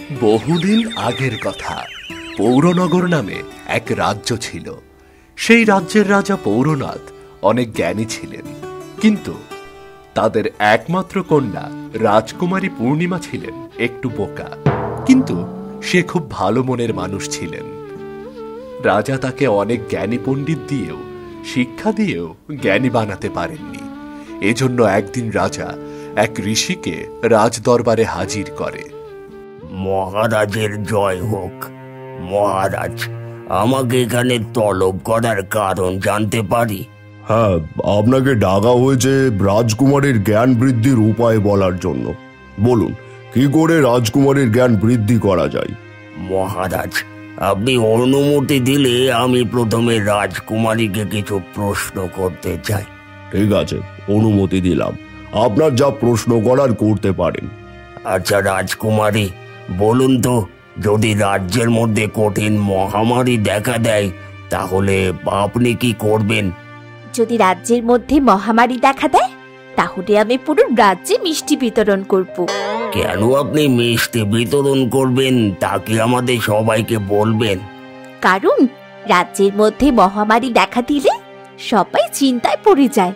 বহুদিন আগের কথা। পৌরনগর নামে এক রাজ্য ছিল। সেই রাজ্যের রাজা পৌরনাথ অনেক জ্ঞানী ছিলেন, কিন্তু তাদের একমাত্র কন্যা রাজকুমারী পূর্ণিমা ছিলেন একটু বোকা। কিন্তু সে খুব ভালো মনের মানুষ ছিলেন। রাজা তাকে অনেক জ্ঞানী পণ্ডিত দিয়েও, শিক্ষা দিয়েও জ্ঞানী বানাতে পারেননি। এজন্য একদিন রাজা এক ঋষিকে রাজদরবারে হাজির করে। মহারাজের জয় হোক। মহারাজ, আমাকে এখানে তলব করার কারণ জানতে পারি? হ্যাঁ, আপনাকে ডাকা হয়েছে রাজকুমারীর জ্ঞান বৃদ্ধির উপায় বলার জন্য। বলুন, কি করে রাজকুমারীর জ্ঞান বৃদ্ধি করা যায়? মহারাজ, আপনি অনুমতি দিলে আমি প্রথমে রাজকুমারীকে কিছু প্রশ্ন করতে চাই। ঠিক আছে, অনুমতি দিলাম। আপনার যা প্রশ্ন করার করতে পারেন। আচ্ছা রাজকুমারী, বলুন তো, যদি রাজ্যের মধ্যে কঠিন মহামারী দেখা দেয় তাহলে আপনি কি করবেন? যদি রাজ্যের মধ্যে মহামারী দেখা দেয় তাহলে আমি পুরো রাজ্যে মিষ্টি বিতরণ করব। কেন আপনি মিষ্টি বিতরণ করবেন তা কি আমাদের সবাইকে বলবেন? কারণ রাজ্যের মধ্যে মহামারী দেখা দিলে সবাই চিন্তায় পড়ে যায়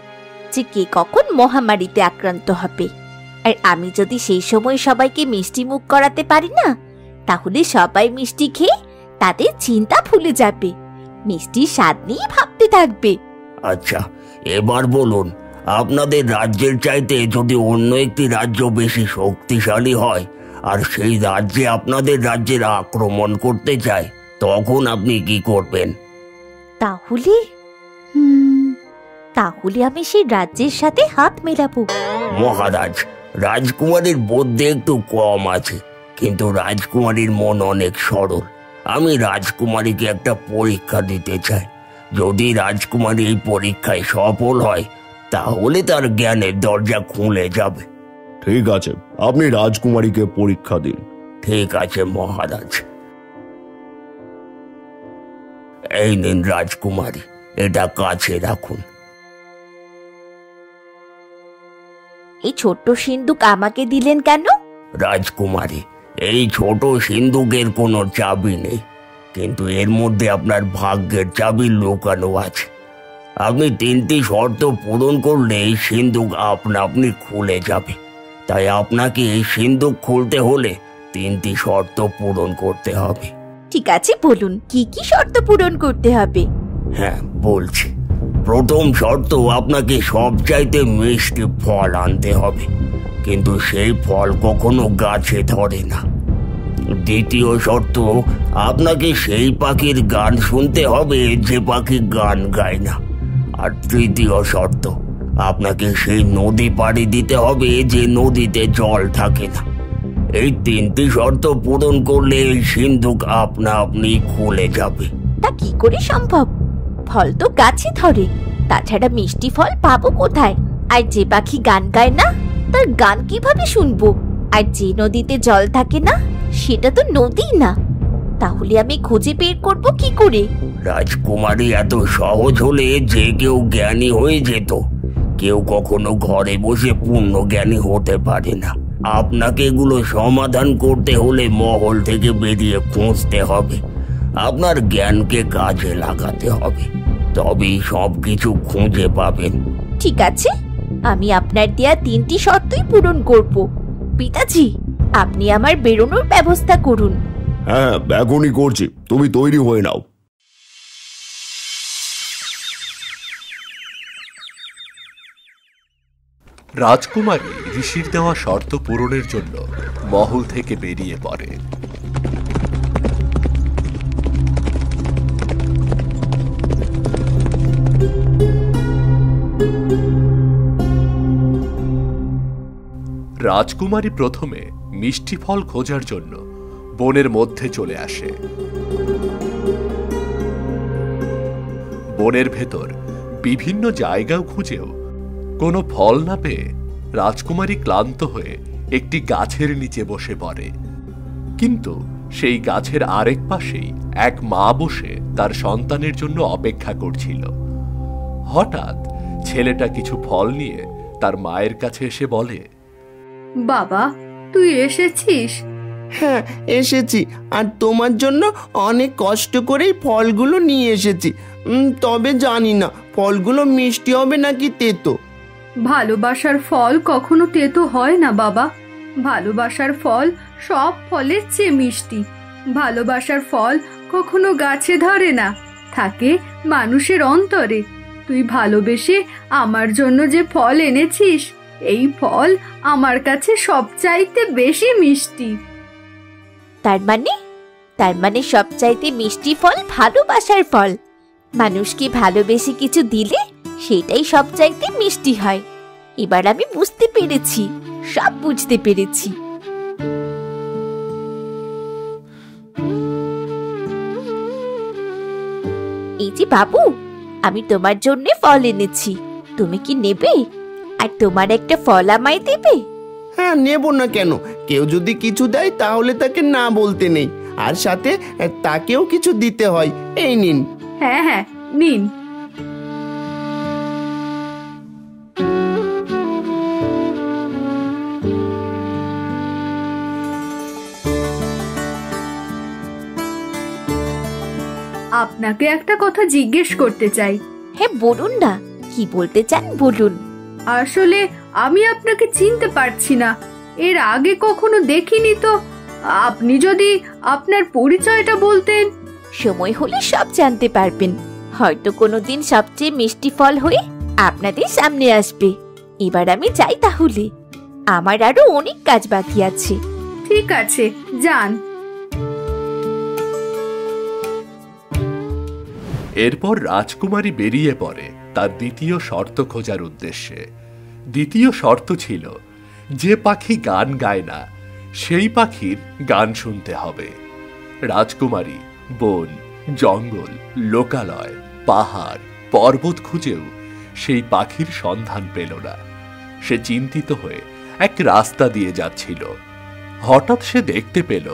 যে কে কখন মহামারীতে আক্রান্ত হবে। আর আমি যদি সেই সময় সবাইকে মিষ্টি মুখ করাতে পারি না, তাহলে সবাই মিষ্টি খেয়ে তাদের চিন্তা ভুলে যাবে, মিষ্টির স্বাদ নিয়ে ভাবতে থাকবে। আচ্ছা, এবার বলুন, আপনাদের রাজ্যের চাইতে যদি অন্য একটি রাজ্য বেশি শক্তিশালী হয় আর সেই রাজ্যে আপনাদের রাজ্যের আক্রমণ করতে চায়, তখন আপনি কি করবেন? তাহলে তাহলে আমি সেই রাজ্যের সাথে হাত মেলাবো। মহারাজ, রাজকুমারীর বুদ্ধি একটু কম আছে, কিন্তু রাজকুমারীর মন অনেক সরল। আমি রাজকুমারীকে একটা পরীক্ষা দিতে চাই। যদি রাজকুমারী এই পরীক্ষায় সফল হয় তাহলে তার জ্ঞানের দরজা খুলে যাবে। ঠিক আছে, আপনি রাজকুমারীকে পরীক্ষা দিন। ঠিক আছে মহারাজ। এই নিন রাজকুমারী, এটা কাছে রাখুন। এই ছোট্ট সিন্দুক আমাকে দিলেন কেন? রাজকুমারী, এই ছোট সিন্দুকের কোনো চাবি নেই, কিন্তু এর মধ্যে আপনার ভাগ্যের চাবি লুকানো আছে। আপনি 3টি শর্ত পূরণ করলে এই সিন্দুক আপনা আপনি খুলে যাবে। তাই আপনাকে এই সিন্দুক খুলতে হলে 3টি শর্ত পূরণ করতে হবে। ঠিক আছে, বলুন কি কি শর্ত পূরণ করতে হবে? হ্যাঁ বলছি। প্রথম শর্ত, আপনাকে সবচাইতে মিষ্টি ফল আনতে হবে, কিন্তু সেই ফল কখনো গাছে ধরে না। দ্বিতীয় শর্ত, আপনাকে সেই পাখির গান শুনতে হবে যে পাখি গান গায় না। আর তৃতীয় শর্ত, আপনাকে সেই নদী পাড়ি দিতে হবে যে নদীতে জল থাকে না। এই 3টি শর্ত পূরণ করলে এই সিন্ধুক আপনা আপনি খুলে যাবে। তা কি করে সম্ভব? ফল তো গাছে ধরে, তাছাড়া মিষ্টি ফল পাবো কোথায়? আর যে পাখি গান গায় না তার গান কিভাবে শুনবো? আর যে নদীতে জল থাকে না সেটা তো নদী না, তাহলে আমি খুঁজে বের করব কি করে? রাজকুমারী, এত সহজ হলে যে কেউ জ্ঞানী হয়ে যেত। কেউ কখনো ঘরে বসে পূর্ণ জ্ঞানী হতে পারে না। আপনাকে এগুলো সমাধান করতে হলে মহল থেকে বেরিয়ে খুঁজতে হবে। আপনার জ্ঞানকে কাজে লাগাতে হবে, তবেই সবকিছু খুঁজে পাবেন। ঠিক আছে, আমি আপনার দেয়া 3টি শর্তই পূরণ করব। পিতাজি, আপনি আমার বেরোনোর ব্যবস্থা করুন। হ্যাঁ, এখনই করছি, তুমি তৈরি হয়ে নাও। রাজকুমারী ঋষির দেওয়া শর্ত পূরণের জন্য মহল থেকে বেরিয়ে পড়ে। রাজকুমারী প্রথমে মিষ্টি ফল খোঁজার জন্য বনের মধ্যে চলে আসে। বনের ভেতর বিভিন্ন জায়গাও খুঁজেও কোনো ফল না পেয়ে রাজকুমারী ক্লান্ত হয়ে একটি গাছের নিচে বসে পড়ে। কিন্তু সেই গাছের আরেক পাশেই এক মা বসে তার সন্তানের জন্য অপেক্ষা করছিল। হঠাৎ ছেলেটা কিছু ফল নিয়ে তার মায়ের কাছে এসে বলে, বাবা, তুই এসেছিস? হ্যাঁ এসেছি, আর তোমার জন্য অনেক কষ্ট করেই ফলগুলো নিয়ে এসেছি। তবে জানি না ফলগুলো মিষ্টি হবে নাকি তেতো। ভালোবাসার ফল কখনো তেতো হয় না বাবা। ভালোবাসার ফল সব ফলের চেয়ে মিষ্টি। ভালোবাসার ফল কখনো গাছে ধরে না, থাকে মানুষের অন্তরে। তুই ভালোবেসে আমার জন্য যে ফল এনেছিস, এই ফল আমার কাছে সবচাইতে বেশি মিষ্টি। তার মানে সবচাইতে মিষ্টি ফল ভালোবাসার ফল। মানুষকে ভালোবেসে কিছু দিলে সেটাই সবচাইতে মিষ্টি হয়। এবার আমি বুঝতে পেরেছি, সব বুঝতে পেরেছি। এই যে বাবু, আমি তোমার জন্য ফল এনেছি, তুমি কি নেবে? আর তোমার একটা ফল আমায় দেবে? হ্যাঁ, নেব না কেন? কেউ যদি কিছু দেয় তাহলে তাকে না বলতে নেই, আর সাথে তাকেও কিছু দিতে হয়। এই নিন। হ্যাঁ হ্যাঁ, নিন। আপনাকে একটা কথা জিজ্ঞেস করতে চাই। হ্যাঁ বলুন না, কি বলতে চান বলুন। আসলে আমি আপনাকে চিনতে পারছি না, এর আগে কখনো দেখিনি তো। আপনি যদি আপনার পরিচয়টা বলতেন। সময় হলে সব জানতে পারবেন। হয়তো কোনোদিন সবচেয়ে মিষ্টি ফল হয়ে আপনাদের সামনে আসবে। এবার আমি যাই তাহলে, আমার আরো অনেক কাজ বাকি আছে। ঠিক আছে, যান। এরপর রাজকুমারী বেরিয়ে পড়ে তার দ্বিতীয় শর্ত খোঁজার উদ্দেশ্যে। দ্বিতীয় শর্ত ছিল, যে পাখি গান গায় না সেই পাখির গান শুনতে হবে। রাজকুমারী বন, জঙ্গল, লোকালয়, পাহাড়, পর্বত খুঁজেও সেই পাখির সন্ধান পেল না। সে চিন্তিত হয়ে এক রাস্তা দিয়ে যাচ্ছিল। হঠাৎ সে দেখতে পেল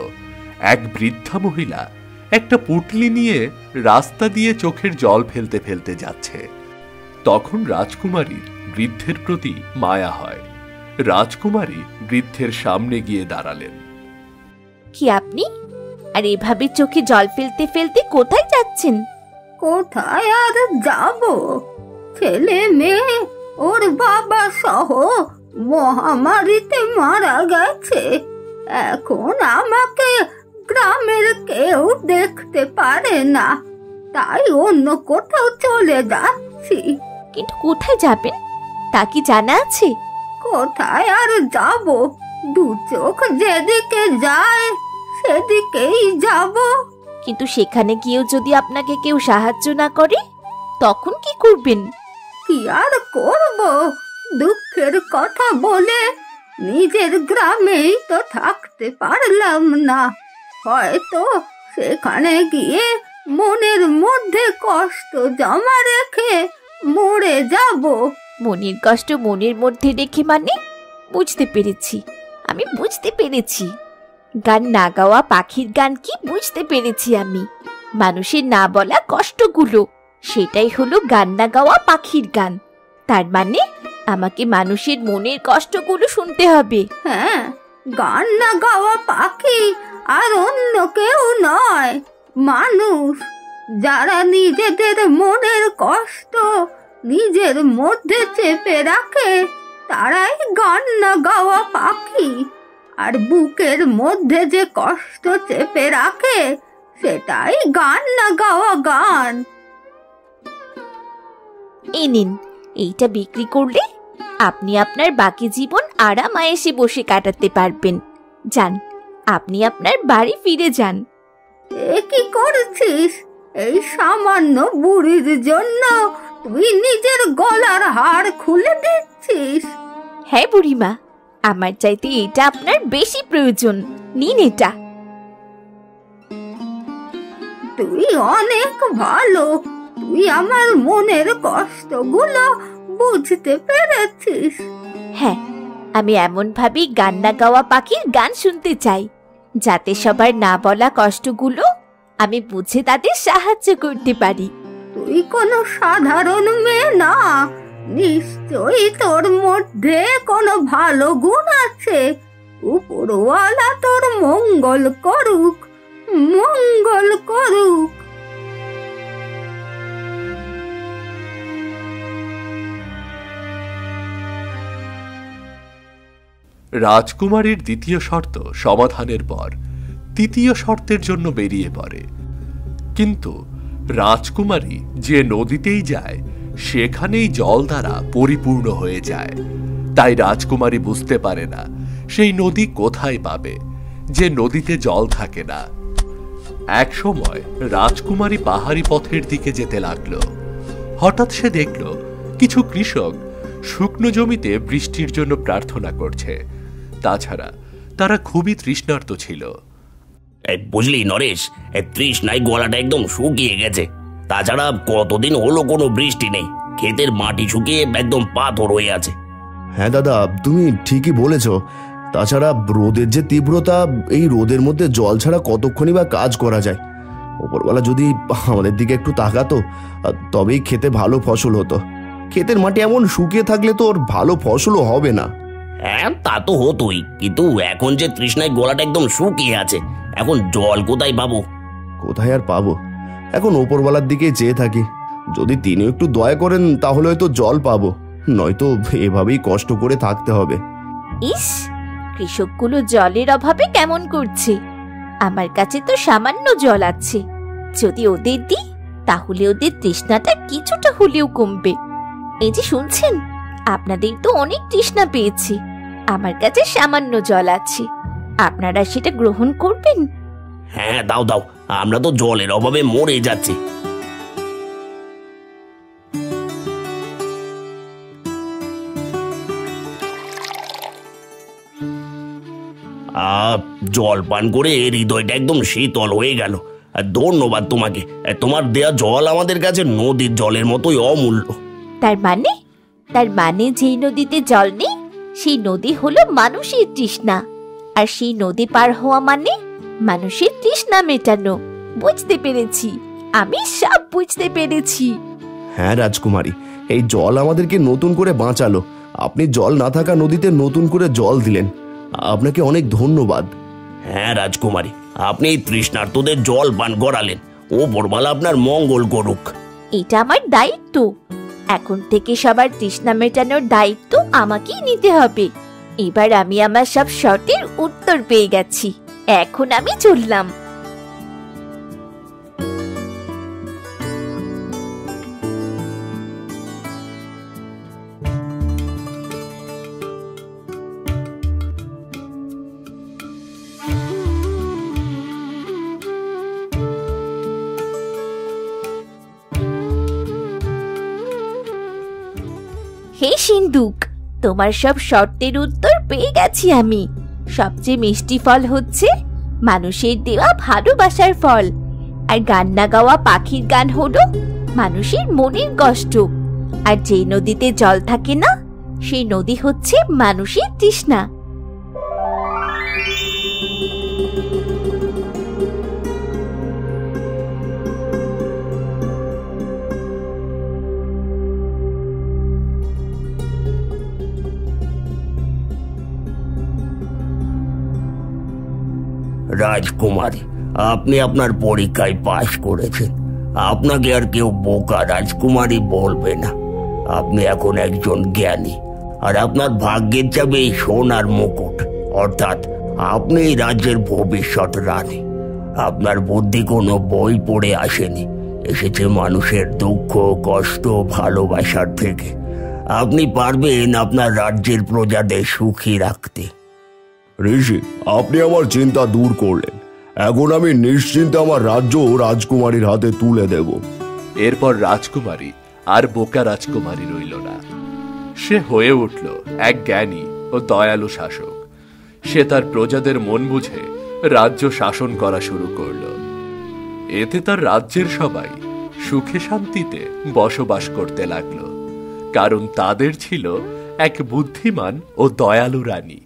এক বৃদ্ধা মহিলা একটা পুটলি নিয়ে রাস্তা দিয়ে চোখের জল ফেলতে ফেলতে যাচ্ছে। তখন রাজকুমারীর বৃদ্ধের প্রতি মায়া হয়। রাজকুমারী বৃদ্ধের সামনে গিয়ে দাঁড়ালেন। কি আপনি? আর এভাবে চোখে জল ফেলতে ফেলতে কোথায় যাচ্ছেন? কোথায় আর যাব, ছেলে মেয়ে ওর বাবা সহ মহামারীতে মারা গেছে। এখন আমাকে গ্রামের কেউ দেখতে পারে না, তাই অন্য কোথাও চলে যাচ্ছি। কিন্তু কোথায় যাবেন তা কি জানা আছে? কোথায় আর যাব, দু চোখ যেদিকে যায় সেদিকেই যাব। কিন্তু সেখানে গিয়েও যদি আপনাকে কেউ সাহায্য না করে, তখন কি করবেন? কি আর করব, দুঃখের কথা বলে নিজের গ্রামেই তো থাকতে পারলাম না। হয়তো সেখানে গিয়ে মনের মধ্যে কষ্ট জমা রেখে মরে যাব। মনের কষ্ট মনের মধ্যে রেখে মানে? বুঝতে পেরেছি, আমি বুঝতে পেরেছি। গান না গাওয়া পাখির গান কি বুঝতে পেরেছি আমি। মানুষের না বলা কষ্টগুলো, সেটাই হলো গান না গাওয়া পাখির গান। তার মানে আমাকে মানুষের মনের কষ্টগুলো শুনতে হবে। হ্যাঁ, গান না গাওয়া পাখি আর অন্য কেউ নয়, মানুষ। যারা নিজেদের মনের কষ্ট নিজের মধ্যে চেপে রাখে তারাই গান না গাওয়া পাখি। আর বুকের মধ্যে যে কষ্ট চেপে রাখে সেটাই গান না গাওয়া গান। এই নিন, এইটা বিক্রি করলে আপনি আপনার বাকি জীবন আরাম আয়েসে বসে কাটাতে পারবেন। যান, আপনি আপনার বাড়ি ফিরে যান। এ কি করছিস? এই সামান্য বুড়ির জন্য তুই নিজের গলার হাড় খুলে দিচ্ছিস? হ্যাঁ বুড়িমা, আমার চাইতে এটা আপনার বেশি প্রয়োজন। নিন এটা। তুই অনেক ভালো, তুই আমার মনের কষ্টগুলো বুঝতে পেরেছিস। হ্যাঁ, আমি এমন ভাবেই গান না গাওয়া পাখির গান শুনতে চাই, যাতে সবার না বলা কষ্টগুলো আমি বুঝে তাদের সাহায্য করতে পারি। তুই কোনো সাধারণ মেয়ে না, নিশ্চয়ই তোর মধ্যে কোনো ভালো গুণ আছে। উপরওয়ালা তোর মঙ্গল করুক, মঙ্গল করুক। রাজকুমারীর দ্বিতীয় শর্ত সমাধানের পর তৃতীয় শর্তের জন্য বেরিয়ে পড়ে। কিন্তু রাজকুমারী যে নদীতেই যায় সেখানেই জল দ্বারা পরিপূর্ণ হয়ে যায়। তাই রাজকুমারী বুঝতে পারে না সেই নদী কোথায় পাবে, যে নদীতে জল থাকে না। এক সময় রাজকুমারী পাহাড়ি পথের দিকে যেতে লাগলো। হঠাৎ সে দেখল কিছু কৃষক শুকনো জমিতে বৃষ্টির জন্য প্রার্থনা করছে। তাছাড়া তারা খুবই তৃষ্ণার্ত ছিল। বুঝলি নরেশ, তৃষ্ণায় গলাটা একদম শুকিয়ে গেছে। তাছাড়া কতদিন হলো কোনো বৃষ্টি নেই, ক্ষেতের মাটি শুকিয়ে একদম পাথর হয়ে আছে। হ্যাঁ দাদা, তুমি ঠিকই বলেছ। তাছাড়া রোদের যে তীব্রতা, এই রোদের মধ্যে জল ছাড়া কতক্ষণই বা কাজ করা যায়। ওপরওয়ালা যদি আমাদের দিকে একটু তাকাতো তবেই খেতে ভালো ফসল হতো। ক্ষেতের মাটি এমন শুকিয়ে থাকলে তো ওর ভালো ফসলও হবে না। হ্যাঁ, তা তো হতোই, কিন্তু এখন যে তৃষ্ণায় গলাটা একদম শুকিয়ে আছে, এখন জল কোথায় পাবো? কোথায় আর পাবো? এখন ওপরওয়ালার দিকেই চেয়ে থাকি। যদি তিনি একটু দয়া করেন তাহলে হয়তো জল পাবো, নয়তো এভাবেই কষ্ট করে থাকতে হবে। ইস, কৃষকগুলো জলের অভাবে কেমন করছে। আমার কাছে তো সামান্য জল আছে, যদি ওদের দিই তাহলে ওদের তৃষ্ণাটা কিছুটা হলেও কমবে। এই যে শুনছেন, আপনাদের তো অনেক তৃষ্ণা পেয়েছে, আমার কাছে সামান্য জল আছে, আপনারা সেটা গ্রহণ করবেন? হ্যাঁ, দাও দাও, আমরা তো জলের অভাবে মরে যাচ্ছি। জল পান করে হৃদয়টা একদম শীতল হয়ে গেল। ধন্যবাদ তোমাকে, তোমার দেয়া জল আমাদের কাছে নদীর জলের মতোই অমূল্য। তার মানে যেই নদীতে জল নেই সেই নদী হলো মানুষের তৃষ্ণা, আর সেই নদী পার হওয়া মানে মানুষের তৃষ্ণা মেটানো। বুঝতে পেরেছি, আমি সব বুঝতে পেরেছি। হ্যাঁ রাজকুমারী, এই জল আমাদেরকে নতুন করে বাঁচালো। আপনি জল না থাকা নদীতে নতুন করে জল দিলেন, আপনাকে অনেক ধন্যবাদ। হ্যাঁ রাজকুমারী, আপনি এই তৃষ্ণার্তদের জল পান করালেন। ওপরওয়ালা আপনার মঙ্গল করুক। এটা আমার দায়িত্ব, এখন থেকে সবার তৃষ্ণা মেটানোর দায়িত্ব আমাকেই নিতে হবে। এবার আমি আমার সব শর্তের উত্তর পেয়ে গেছি, এখন আমি চললাম। হে সিন্ধুক, তোমার সব শর্তের উত্তর পেয়ে গেছি আমি। সবচেয়ে মিষ্টি ফল হচ্ছে মানুষের দেওয়া ভালোবাসার ফল, আর গান না গাওয়া পাখির গান হলো মানুষের মনের কষ্ট। আর যেই নদীতে জল থাকে না সেই নদী হচ্ছে মানুষের তৃষ্ণা। রাজকুমারী, আপনি আপনার পরীক্ষায় পাশ করেছেন। আপনাকে আর কেউ বোকা রাজকুমারী বলবে না। আপনি এখন একজন জ্ঞানী, আর আপনার ভাগ্যের চাবে এই সোনার মুকুট, অর্থাৎ আপনি এই রাজ্যের ভবিষ্যৎ রানী। আপনার বুদ্ধি কোনো বই পড়ে আসেনি, এসেছে মানুষের দুঃখ, কষ্ট, ভালোবাসার থেকে। আপনি পারবেন আপনার রাজ্যের প্রজাদের সুখী রাখতে। ঋষি, আপনি আমার চিন্তা দূর করলেন। এখন আমি নিশ্চিন্তে আমার রাজ্য রাজকুমারীর হাতে তুলে দেব। এরপর রাজকুমারী আর বোকা রাজকুমারী রইল না। সে হয়ে উঠল এক জ্ঞানী ও দয়ালু শাসক। সে তার প্রজাদের মন বুঝে রাজ্য শাসন করা শুরু করল। এতে তার রাজ্যের সবাই সুখে শান্তিতে বসবাস করতে লাগলো, কারণ তাদের ছিল এক বুদ্ধিমান ও দয়ালু রানী।